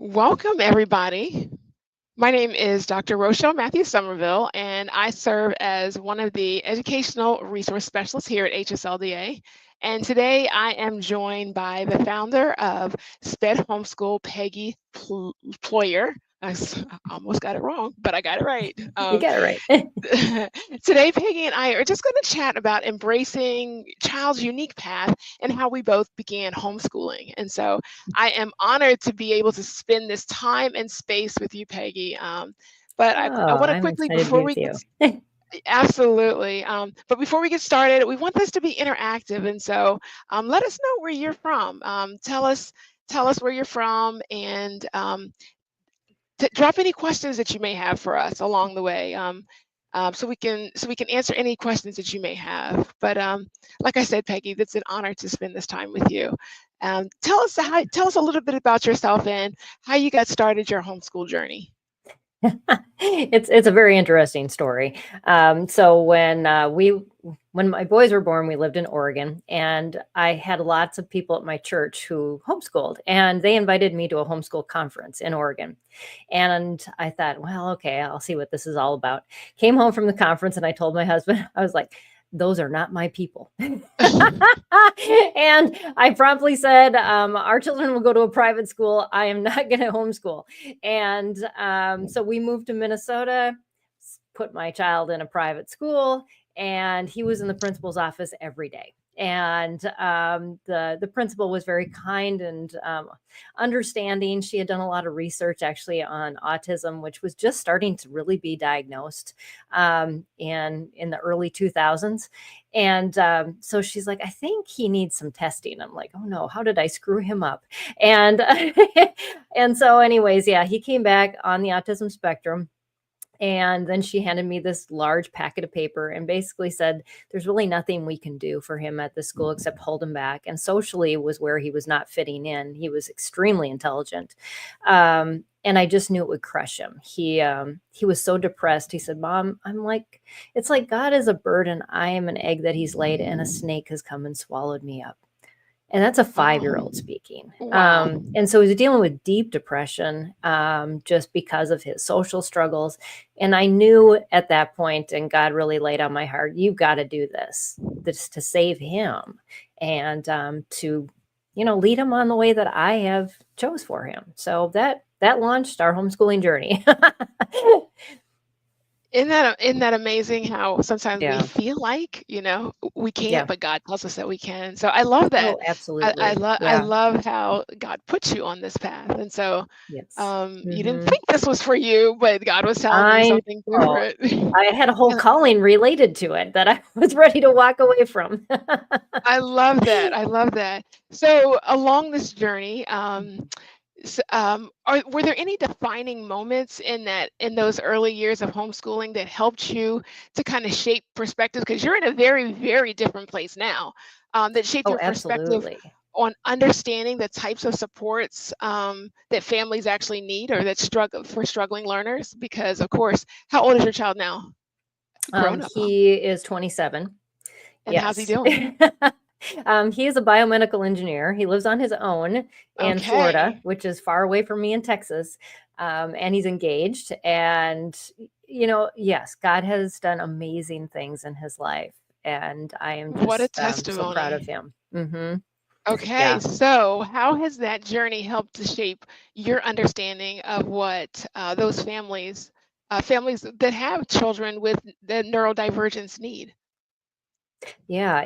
Welcome, everybody. My name is Dr. Rochelle Matthews Somerville, and I serve as one of the educational resource specialists here at HSLDA. And today I am joined by the founder of SPED Homeschool, Peggy Ployer. I almost got it wrong, but I got it right. You got it right. Today, Peggy and I are just going to chat about embracing child's unique path and how we both began homeschooling. And so I am honored to be able to spend this time and space with you, Peggy. But I Oh, want to I'm quickly, excited to be before with we get you. absolutely, but before we get started, we want this to be interactive. And so let us know where you're from. Tell us where you're from, and drop any questions that you may have for us along the way. So we can answer any questions that you may have. But like I said, Peggy, it's an honor to spend this time with you. Tell us a little bit about yourself and how you got started your homeschool journey. It's a very interesting story. So when my boys were born, we lived in Oregon, and I had lots of people at my church who homeschooled, and they invited me to a homeschool conference in Oregon. And I thought, well, okay, I'll see what this is all about. Came home from the conference, and I told my husband, I was like, those are not my people. And I promptly said, our children will go to a private school. I am not going to homeschool. And so we moved to Minnesota, put my child in a private school, and he was in the principal's office every day. And the principal was very kind and understanding. She had done a lot of research actually on autism, which was just starting to really be diagnosed in the early 2000s. And so she's like, I think he needs some testing. I'm like, oh no, how did I screw him up? And and so anyways, yeah, he came back on the autism spectrum. And then she handed me this large packet of paper and basically said, there's really nothing we can do for him at this school except hold him back. And socially was where he was not fitting in. He was extremely intelligent. And I just knew it would crush him. He was so depressed. He said, Mom, it's like God is a bird and I am an egg that he's laid, and a snake has come and swallowed me up. And that's a 5-year-old speaking. Wow. And so he's dealing with deep depression just because of his social struggles. And I knew at that point, and God really laid on my heart, you've got to do this to save him and to, lead him on the way that I have chose for him. So that launched our homeschooling journey. Isn't that amazing how sometimes we Yeah. feel like, we Yeah. can't, but God tells us that we can. So I love that. Oh, absolutely. I Yeah. love how God puts you on this path. And so Yes. you didn't Hmm. think this was for you, but God was telling you I something know. different. I had a whole calling related to it that I was ready to walk away from. I love that. I love that. So along this journey, were there any defining moments in those early years of homeschooling that helped you to kind of shape perspective? Because you're in a very, very different place now, that shaped Oh, your perspective absolutely. on understanding the types of supports that families actually need or that struggling learners. Because of course, how old is your child now? Grown up, huh? He is 27. And how's he Yes. doing? He is a biomedical engineer. He lives on his own in Florida, Okay. which is far away from me in Texas. And he's engaged. And, yes, God has done amazing things in his life. And I am What a just so proud of testimony. him. Hmm. Okay, Yeah. so how has that journey helped to shape your understanding of what those families that have children with the neurodivergence need? Yeah.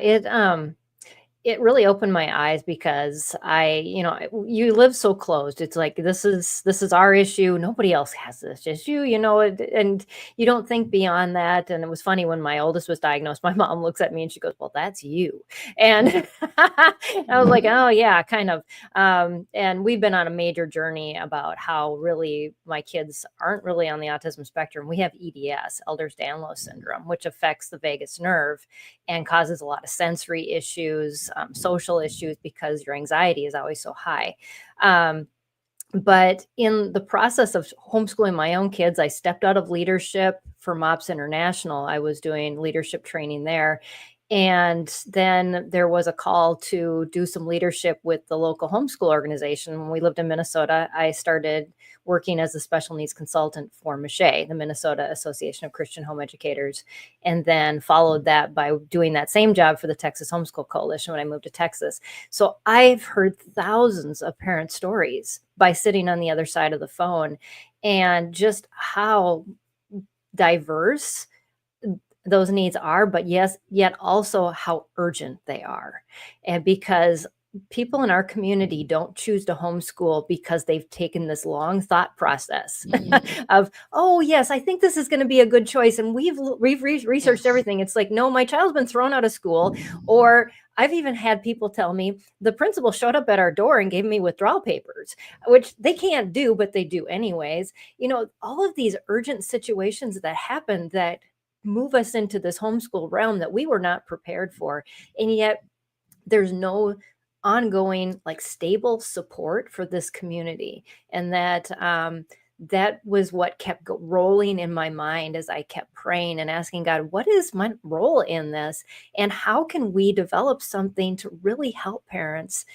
It really opened my eyes because you live so closed. It's like this is our issue. Nobody else has this issue, and you don't think beyond that. And it was funny when my oldest was diagnosed, my mom looks at me and she goes, "Well, that's you." And I was like, "Oh yeah, kind of." And we've been on a major journey about how really my kids aren't really on the autism spectrum. We have EDS, Ehlers-Danlos syndrome, which affects the vagus nerve and causes a lot of sensory issues, social issues, because your anxiety is always so high. But in the process of homeschooling my own kids, I stepped out of leadership for MOPS International. I was doing leadership training there. And then there was a call to do some leadership with the local homeschool organization. When we lived in Minnesota, I started working as a special needs consultant for MACHE, the Minnesota Association of Christian Home Educators, and then followed that by doing that same job for the Texas Homeschool Coalition when I moved to Texas. So I've heard thousands of parent stories by sitting on the other side of the phone, and just how diverse those needs are, but yes, yet also how urgent they are. And because people in our community don't choose to homeschool because they've taken this long thought process of, oh yes, I think this is going to be a good choice, and we've researched Yes. everything. It's like, no, my child's been thrown out of school. Or I've even had people tell me the principal showed up at our door and gave me withdrawal papers, which they can't do, but they do anyways. All of these urgent situations that happen that move us into this homeschool realm that we were not prepared for. And yet there's no ongoing, like, stable support for this community. And that was what kept rolling in my mind as I kept praying and asking God, what is my role in this? And how can we develop something to really help parents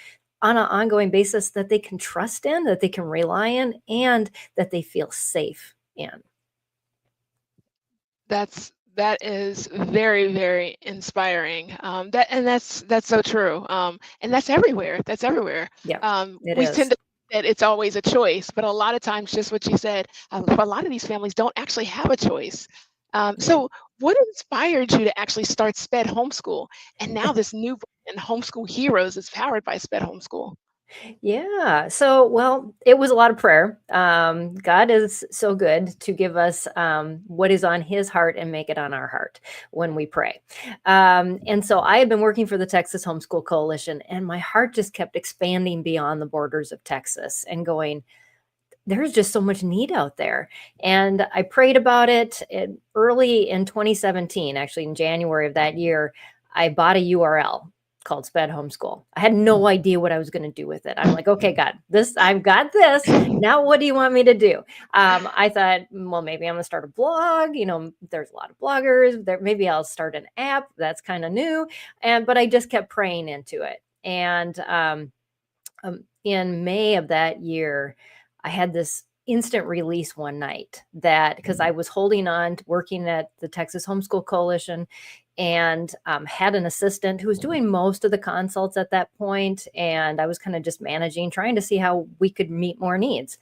on an ongoing basis that they can trust in, that they can rely on, and that they feel safe in? That is very, very inspiring. That's so true. And that's everywhere. That's everywhere. Yeah, it We is. tend to think that it's always a choice, but a lot of times, just what you said, a lot of these families don't actually have a choice. Right. So, what inspired you to actually start SPED Homeschool? And now this new brand, Homeschool Heroes, is powered by SPED Homeschool. Yeah. So, well, it was a lot of prayer. God is so good to give us what is on his heart and make it on our heart when we pray. And so I had been working for the Texas Homeschool Coalition, and my heart just kept expanding beyond the borders of Texas and going, there's just so much need out there. And I prayed about it early in 2017, actually in January of that year. I bought a URL called SPED Homeschool. I had no idea what I was going to do with it. I'm like, okay, God, I've got this. Now, what do you want me to do? I thought, well, maybe I'm going to start a blog. There's a lot of bloggers there. Maybe I'll start an app. That's kind of new. But I just kept praying into it. And in May of that year, I had this instant release one night, that because I was holding on to working at the Texas Homeschool Coalition, and had an assistant who was doing most of the consults at that point, and I was kind of just managing, trying to see how we could meet more needs.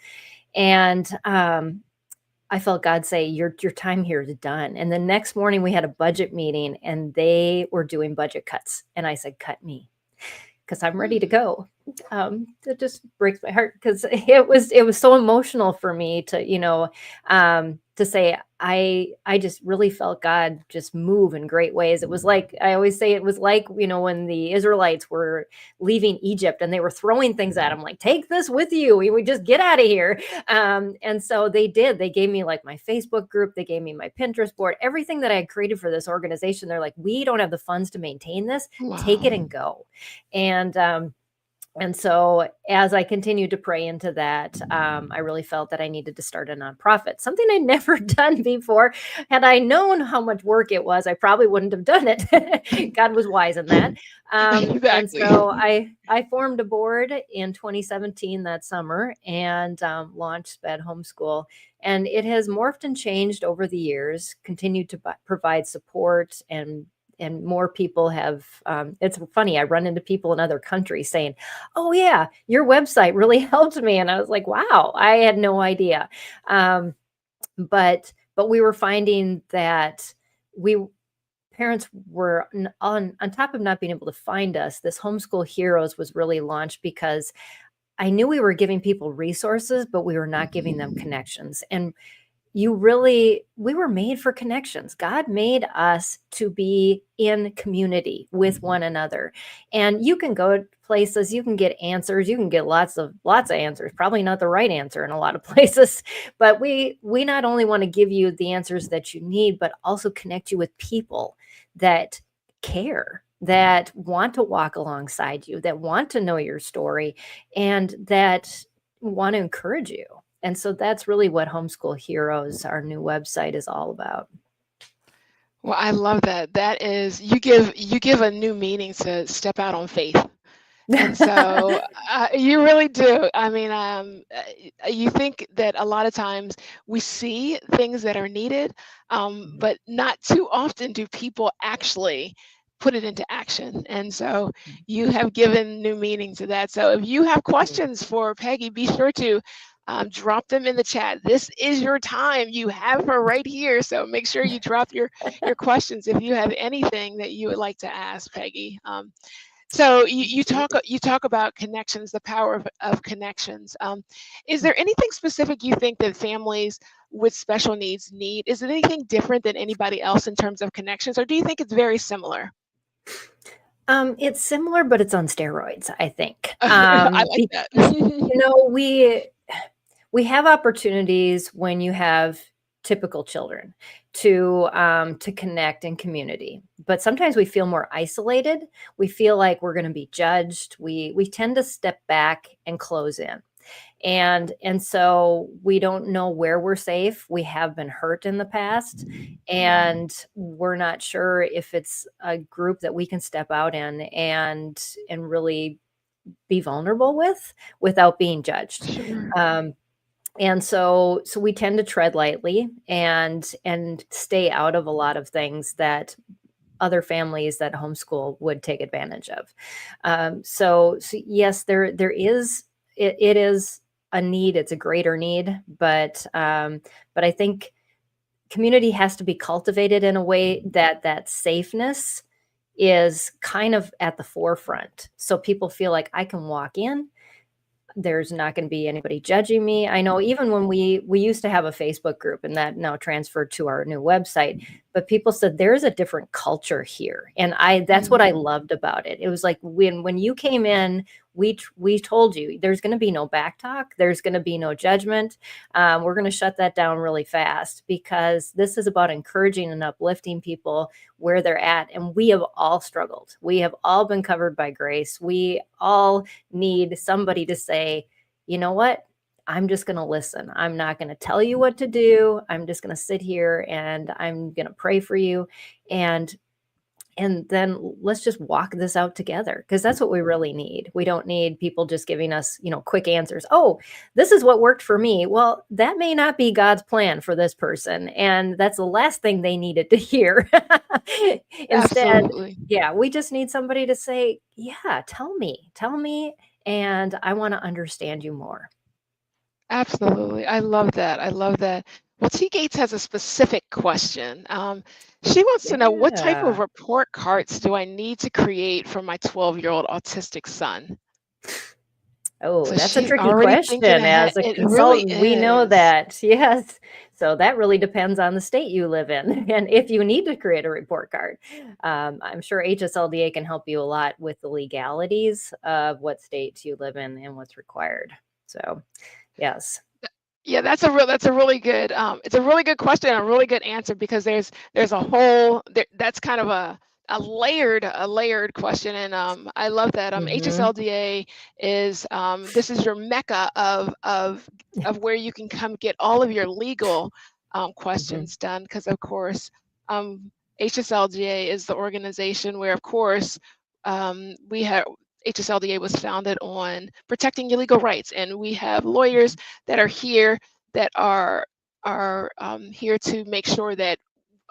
And I felt God say, your time here is done. And the next morning we had a budget meeting, and they were doing budget cuts, and I said, cut me, because I'm ready to go. It just breaks my heart, because it was so emotional for me to say, I just really felt God just move in great ways. It was like, I always say, it was like, when the Israelites were leaving Egypt and they were throwing things at them, like, take this with you. We would just get out of here. And so they did. They gave me, like, my Facebook group. They gave me my Pinterest board, everything that I had created for this organization. They're like, we don't have the funds to maintain this. Take it Wow. and go. And so as I continued to pray into that, I really felt that I needed to start a nonprofit, something I'd never done before. Had I known how much work it was, I probably wouldn't have done it. God was wise in that. And Exactly. so I formed a board in 2017 that summer, and launched SPED Homeschool. And it has morphed and changed over the years, continued to provide support, and more people have. It's funny, I run into people in other countries saying, oh yeah, your website really helped me. And I was like, wow, I had no idea. But we were finding that we parents were on top of not being able to find us. This Homeschool Heroes was really launched because I knew we were giving people resources, but we were not giving them connections. And we were made for connections. God made us to be in community with one another. And you can go places, you can get answers, you can get lots of answers, probably not the right answer in a lot of places. But we not only want to give you the answers that you need, but also connect you with people that care, that want to walk alongside you, that want to know your story, and that want to encourage you. And so that's really what Homeschool Heroes, our new website, is all about. Well, I love that. That is, you give a new meaning to step out on faith. And so you really do. I mean, you think that a lot of times we see things that are needed, Mhm. but not too often do people actually put it into action. And so you have given new meaning to that. So if you have Mhm. questions for Peggy, be sure to drop them in the chat. This is your time. You have her right here. So make sure you drop your questions if you have anything that you would like to ask Peggy. So Absolutely. you talk about connections, the power of connections. Is there anything specific you think that families with special needs need? Is it anything different than anybody else in terms of connections, or do you think it's very similar? It's similar, but it's on steroids, I think. I like that. Because, we have opportunities when you have typical children to connect in community, but sometimes we feel more isolated. We feel like we're going to be judged. We tend to step back and close in, and so we don't know where we're safe. We have been hurt in the past, and we're not sure if it's a group that we can step out in and really be vulnerable with without being judged. Sure. um, and so we tend to tread lightly and stay out of a lot of things that other families that homeschool would take advantage of. So yes, there is, it is a need. It's a greater need, but I think community has to be cultivated in a way that that safeness is kind of at the forefront, so people feel like I can walk in, there's not going to be anybody judging me. I know even when we used to have a Facebook group, and that now transferred to our new website, but people said there's a different culture here, and I that's what I Mm, loved about it. It was like when you came in, we told you there's going to be no back talk, there's going to be no judgment. We're going to shut that down really fast, because this is about encouraging and uplifting people where they're at, and we have all struggled. We have all been covered by grace. We all need somebody to say, you know what? I'm just going to listen. I'm not going to tell you what to do. I'm just going to sit here and I'm going to pray for you. And and then let's just walk this out together, because that's what we really need. We don't need people just giving us, quick answers. Oh, this is what worked for me. Well, that may not be God's plan for this person, and that's the last thing they needed to hear. Instead, absolutely. yeah, we just need somebody to say, "Yeah, tell me, and I want to understand you more." Absolutely. I love that. I love that. Well, T. Gates has a specific question. She wants to know what type of Yeah. report cards do I need to create for my 12-year-old autistic son? Oh, So that's a she's tricky already thinking question. ahead. As a It really consultant, we know is. that. Yes. So that really depends on the state you live in and if you need to create a report card. I'm sure HSLDA can help you a lot with the legalities of what states you live in and what's required. So, yes. Yeah, that's a really good it's a really good question and a really good answer because there's a whole that's kind of a layered question and I love that Hmm. HSLDA is this is your mecca of where you can come get all of your legal Hmm. questions done because of course um, HSLDA is the organization where of course we have HSLDA was founded on protecting your legal rights, and we have lawyers that are here that are here to make sure that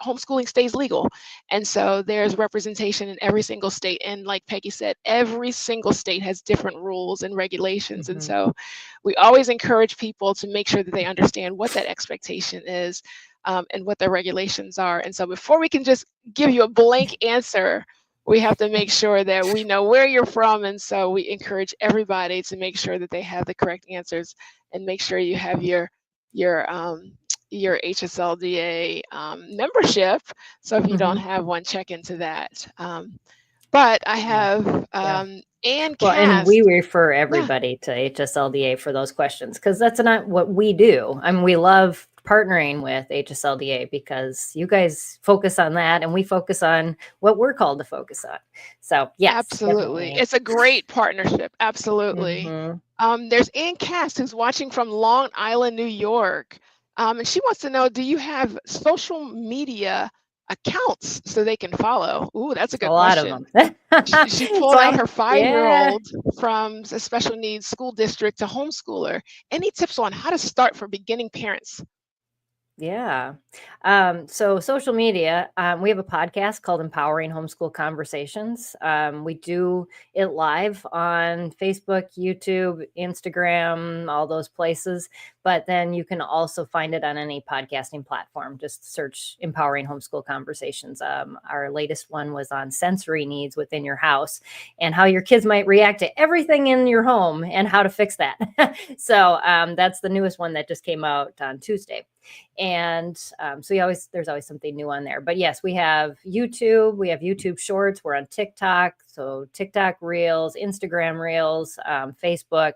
homeschooling stays legal. And so there's representation in every single state. And like Peggy said, every single state has different rules and regulations. And Hmm. so we always encourage people to make sure that they understand what that expectation is and what the regulations are. And so before we can just give you a blank answer, we have to make sure that we know where you're from. And so we encourage everybody to make sure that they have the correct answers and make sure you have your your HSLDA membership. So if you don't Hmm. have one, check into that. But I Yeah. have Yeah. Ann Well, and we Cast. refer Yeah, everybody to HSLDA for those questions, because that's not what we do. I mean, we love partnering with HSLDA because you guys focus on that and we focus on what we're called to focus on. So, yes, absolutely. definitely. It's a great partnership. Absolutely. Hmm. There's Ann Cast who's watching from Long Island, New York. And she wants to know, do you have social media accounts so they can follow? Ooh, that's a A good lot of question. them. She So pulled out I, her yeah. 5-year-old from a special needs school district to homeschooler. Any tips on how to start for beginning parents? Yeah. So social media, we have a podcast called Empowering Homeschool Conversations. We do it live on Facebook, YouTube, Instagram, all those places. But then you can also find it on any podcasting platform. Just search Empowering Homeschool Conversations. Our latest one was on sensory needs within your house and how your kids might react to everything in your home and how to fix that. So that's the newest one that just came out on Tuesday. And so there's always something new on there. But yes, we have YouTube Shorts, we're on TikTok, so TikTok Reels, Instagram Reels, Facebook,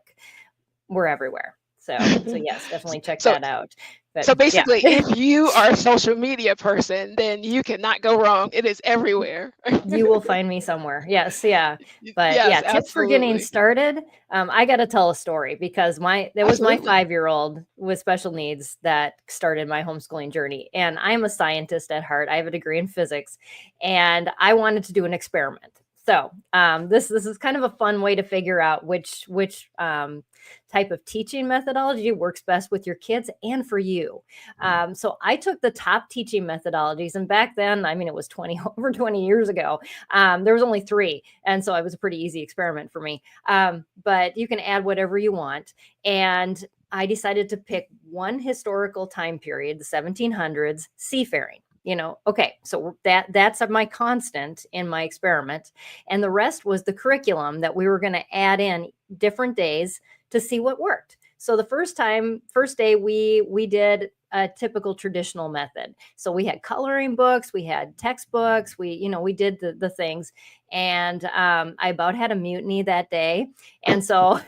we're everywhere. So yes, definitely check So that out. But so yeah. basically, if you are a social media person, then you cannot go wrong. It is everywhere. You will find me somewhere. Yes, yeah. But Yes, yeah, tips for getting absolutely. started. I got to tell a story because that was my Absolutely. 5-year-old with special needs that started my homeschooling journey. And I'm a scientist at heart. I have a degree in physics, and I wanted to do an experiment. So this is kind of a fun way to figure out which type of teaching methodology works best with your kids and for you. So I took the top teaching methodologies, and back then, I mean, it was over 20 years ago. There was only 3, and so it was a pretty easy experiment for me. But you can add whatever you want, and I decided to pick one historical time period, the 1700s, seafaring. Okay, so that's my constant in my experiment, and the rest was the curriculum that we were going to add in different days to see what worked. So the first day we did a typical traditional method. So we had coloring books, we had textbooks, we did the things. And I about had a mutiny that day. And so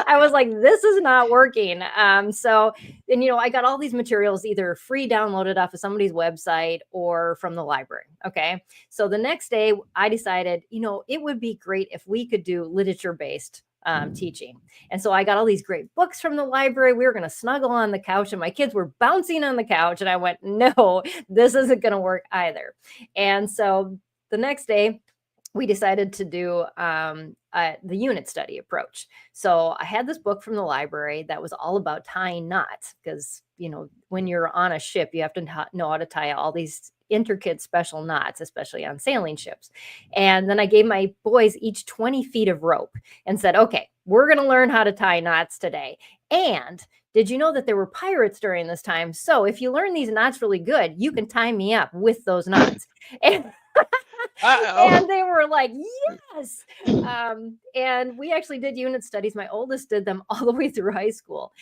I was like, this is not working. And I got all these materials either free downloaded off of somebody's website or from the library. Okay. So the next day I decided, it would be great if we could do literature based teaching. And so I got all these great books from the library. We were going to snuggle on the couch, and my kids were bouncing on the couch. And I went, no, this isn't going to work either. And so the next day, we decided to do the unit study approach. So I had this book from the library that was all about tying knots because, when you're on a ship, you have to know how to tie all these intricate special knots, especially on sailing ships. And then I gave my boys each 20 feet of rope and said, okay, we're going to learn how to tie knots today. And did you know that there were pirates during this time? So if you learn these knots really good, you can tie me up with those knots. And Uh-oh. and they were like, yes. And we actually did unit studies. My oldest did them all the way through high school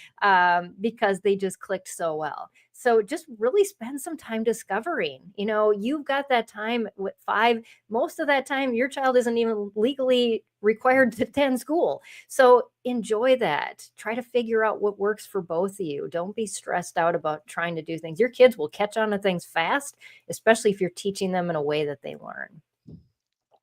because they just clicked so well. So just really spend some time discovering. You've got that time with 5. Most of that time, your child isn't even legally required to attend school. So enjoy that. Try to figure out what works for both of you. Don't be stressed out about trying to do things. Your kids will catch on to things fast, especially if you're teaching them in a way that they learn.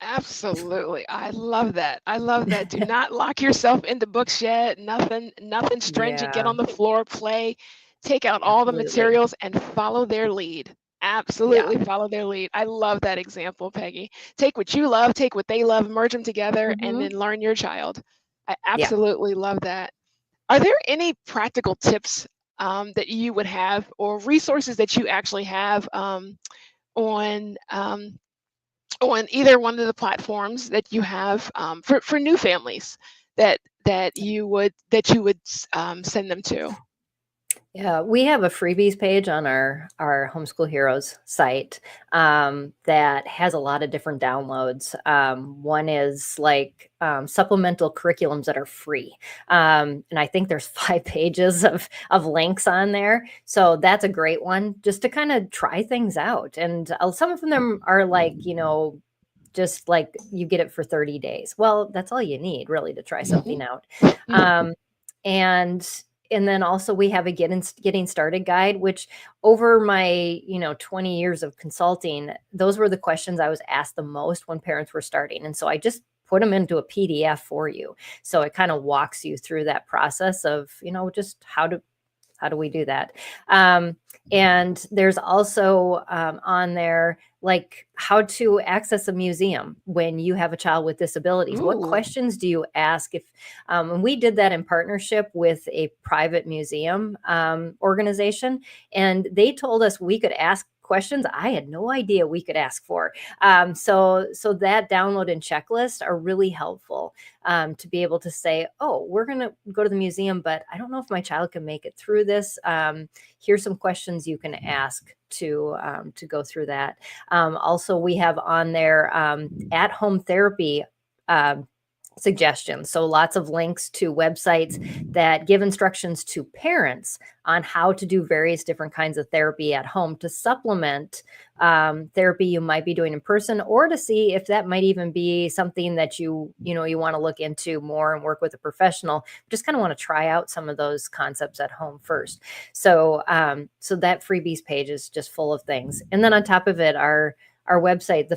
Absolutely. I love that. I love that. Do not lock yourself into books yet. Nothing stringent. Get Yeah, on the floor, play, take out all the absolutely. materials and follow their lead. Yeah. Absolutely follow their lead. I love that example, Peggy. Take what you love, take what they love, merge them together, and Hmm. then learn your child. I Yeah. absolutely love that. Are there any practical tips that you would have or resources that you actually have on on either one of the platforms that you have for new families that you would send them to? Yeah, we have a freebies page on our Homeschool Heroes site that has a lot of different downloads. One is like supplemental curriculums that are free, and I think there's 5 pages of links on there. So that's a great one just to kind of try things out. And some of them are like just like you get it for 30 days. Well, that's all you need really to try something out. Mhm. Um, and and then also we have a getting started guide, which over my 20 years of consulting, those were the questions I was asked the most when parents were starting. And so I just put them into a PDF for you. So it kind of walks you through that process of, just how do we do that? Um, and there's also on there like how to access a museum when you have a child with disabilities. What Ooh. questions do you ask? If and we did that in partnership with a private museum organization, and they told us we could ask questions I had no idea we could ask for. So that download and checklist are really helpful to be able to say, oh, we're going to go to the museum, but I don't know if my child can make it through this. Here's some questions you can ask to go through that. Also, we have on there at-home therapy suggestions. So lots of links to websites that give instructions to parents on how to do various different kinds of therapy at home to supplement therapy you might be doing in person, or to see if that might even be something that you want to look into more and work with a professional. Just kind of want to try out some of those concepts at home first. So so that freebies page is just full of things. And then on top of it, our website,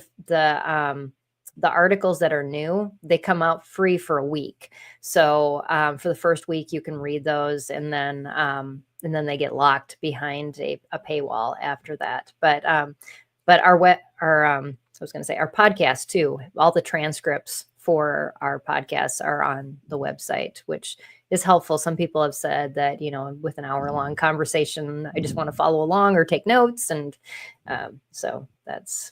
the articles that are new, they come out free for a week. So for the first week, you can read those, and then they get locked behind a paywall after that. But I was going to say our podcast too. All the transcripts for our podcasts are on the website, which is helpful. Some people have said that, with an hour-long conversation, I just want to follow along or take notes, and so that's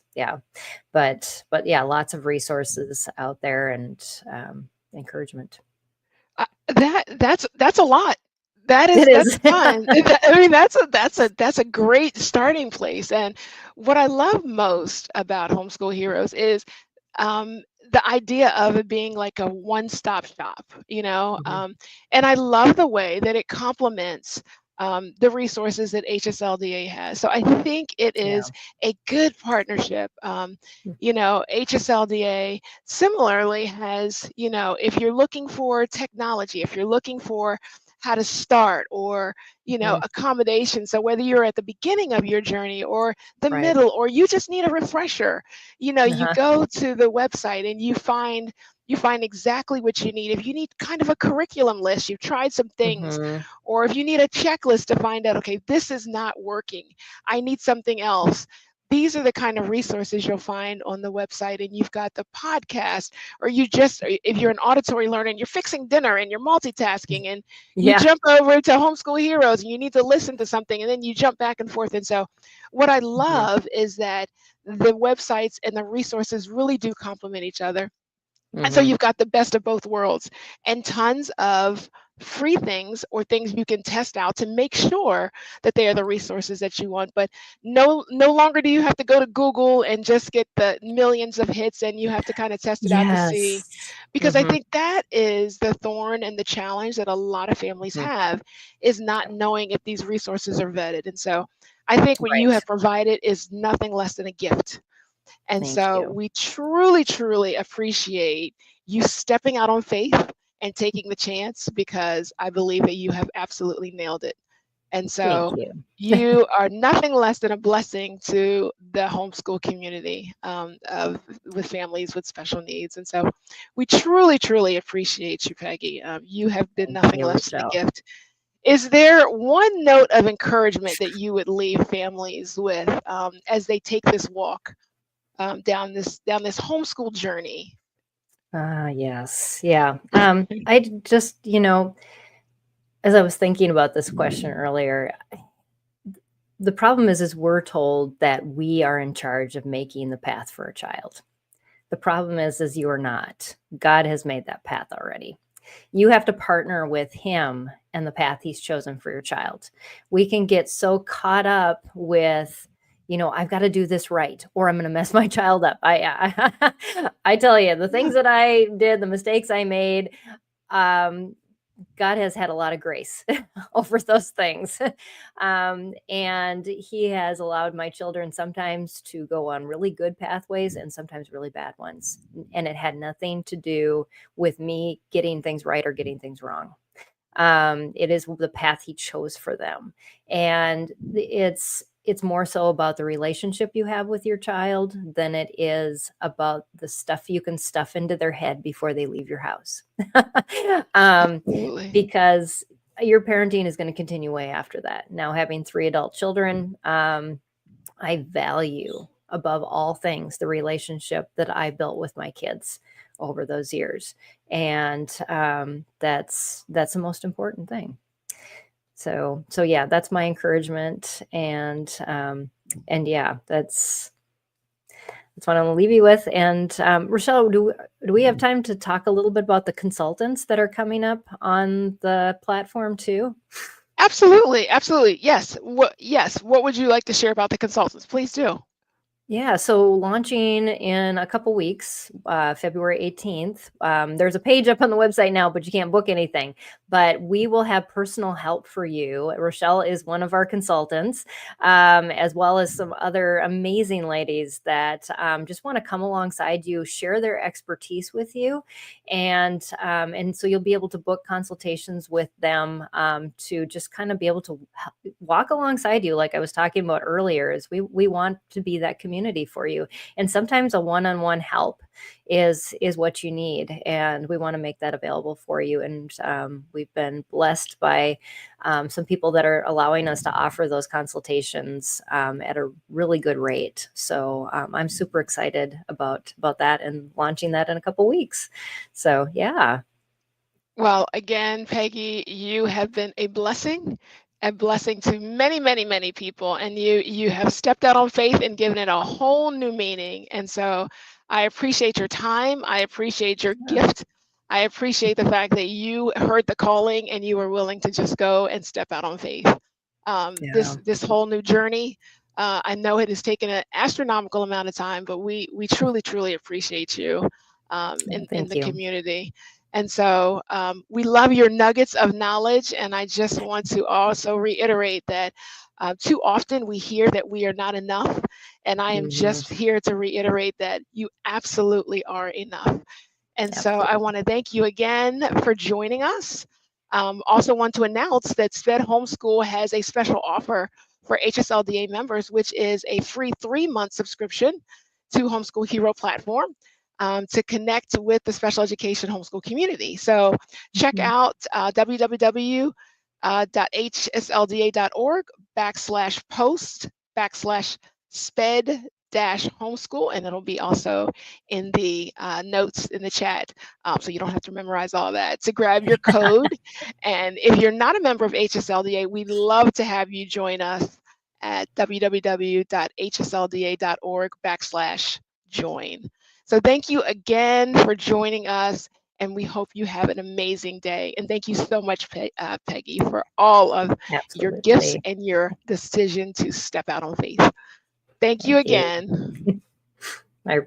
But yeah, lots of resources out there, and encouragement. That's a lot. It That's is. fun. I mean, that's a great starting place. And what I love most about Homeschool Heroes is the idea of it being like a one-stop shop, Mhm. and I love the way that it complements the resources that HSLDA has. So I think it Yeah. is a good partnership. HSLDA similarly has, if you're looking for technology, if you're looking for how to start, or Mhm. accommodation, so whether you're at the beginning of your journey or the Right. middle, or you just need a refresher, you Uh-huh. go to the website and you find exactly what you need. If you need kind of a curriculum list, you've tried some things, Mhm. or if you need a checklist to find out, okay, this is not working, I need something else. These are the kind of resources you'll find on the website. And you've got the podcast, or if you're an auditory learner and you're fixing dinner and you're multitasking, and you Yeah. jump over to Homeschool Heroes and you need to listen to something, and then you jump back and forth. And so what I Mhm. love is that the websites and the resources really do complement each other. And so Mhm. you've got the best of both worlds, and tons of free things, or things you can test out to make sure that they are the resources that you want. But no longer do you have to go to Google and just get the millions of hits, and you have to kind of test it out to see, Yes. because I Mhm. think that is the thorn and the challenge that a lot of families Mhm. have, is not Yep. knowing if these resources are vetted. And so I think what you Right. have provided is nothing less than a gift. And Thank so you. we truly, truly appreciate you stepping out on faith and taking the chance, because I believe that you have absolutely nailed it. And Thank so you. you are nothing less than a blessing to the homeschool community, with families with special needs. And so we truly, truly appreciate you, Peggy. You have been Thank nothing you, less than a Rochelle. gift. Is there one note of encouragement that you would leave families with, as they take this walk, down this homeschool journey? Yes. Yeah. I just, as I was thinking about this question earlier, the problem is we're told that we are in charge of making the path for a child. The problem is you are not. God has made that path already. You have to partner with him and the path he's chosen for your child. We can get so caught up with, I've got to do this right, or I'm going to mess my child up. I tell you, the things that I did, the mistakes I made, um, God has had a lot of grace over those things. And he has allowed my children sometimes to go on really good pathways and sometimes really bad ones. And it had nothing to do with me getting things right or getting things wrong. It is the path he chose for them. And it's more so about the relationship you have with your child than it is about the stuff you can stuff into their head before they leave your house. um, Absolutely. because your parenting is going to continue way after that. Now, having 3 adult children, I value above all things the relationship that I built with my kids over those years, and that's the most important thing. So yeah, that's my encouragement, and yeah, that's what I'm going to leave you with. And Rochelle, do we have time to talk a little bit about the consultants that are coming up on the platform too? Absolutely, absolutely. Yes. What would you like to share about the consultants? Please do. Yeah, so launching in a couple weeks, February 18th. There's a page up on the website now, but you can't book anything. But we will have personal help for you. Rochelle is one of our consultants, as well as some other amazing ladies that just want to come alongside you, share their expertise with you, and so you'll be able to book consultations with them to just kind of be able to walk alongside you, like I was talking about earlier. Is we want to be that community for you, and sometimes a one-on-one help is what you need, and we want to make that available for you. And we've been blessed by some people that are allowing us to offer those consultations at a really good rate. So I'm super excited about that and launching that in a couple weeks. So yeah. Well, again, Peggy, you have been a blessing to many, many, many people, and you have stepped out on faith and given it a whole new meaning. And so I appreciate your time. I appreciate your gift. I appreciate the fact that you heard the calling and you were willing to just go and step out on faith. Yeah. This whole new journey, I know it has taken an astronomical amount of time, but we truly, truly appreciate you in Thank the you. community. And so we love your nuggets of knowledge. And I just want to also reiterate that too often we hear that we are not enough. And I am Mhm. just here to reiterate that you absolutely are enough. And so I Absolutely. want to thank you again for joining us. Also want to announce that SPED Homeschool has a special offer for HSLDA members, which is a free 3-month subscription to Homeschool Hero platform to connect with the special education homeschool community. So check Mhm. out www.hslda.org/post/SPED homeschool, and it'll be also in the notes in the chat, so you don't have to memorize all that to grab your code. And if you're not a member of HSLDA, we'd love to have you join us at www.hslda.org/join. So thank you again for joining us, and we hope you have an amazing day. And thank you so much, Peggy, for all of your gifts Absolutely. and your decision to step out on faith. Thank you Thank you. again. I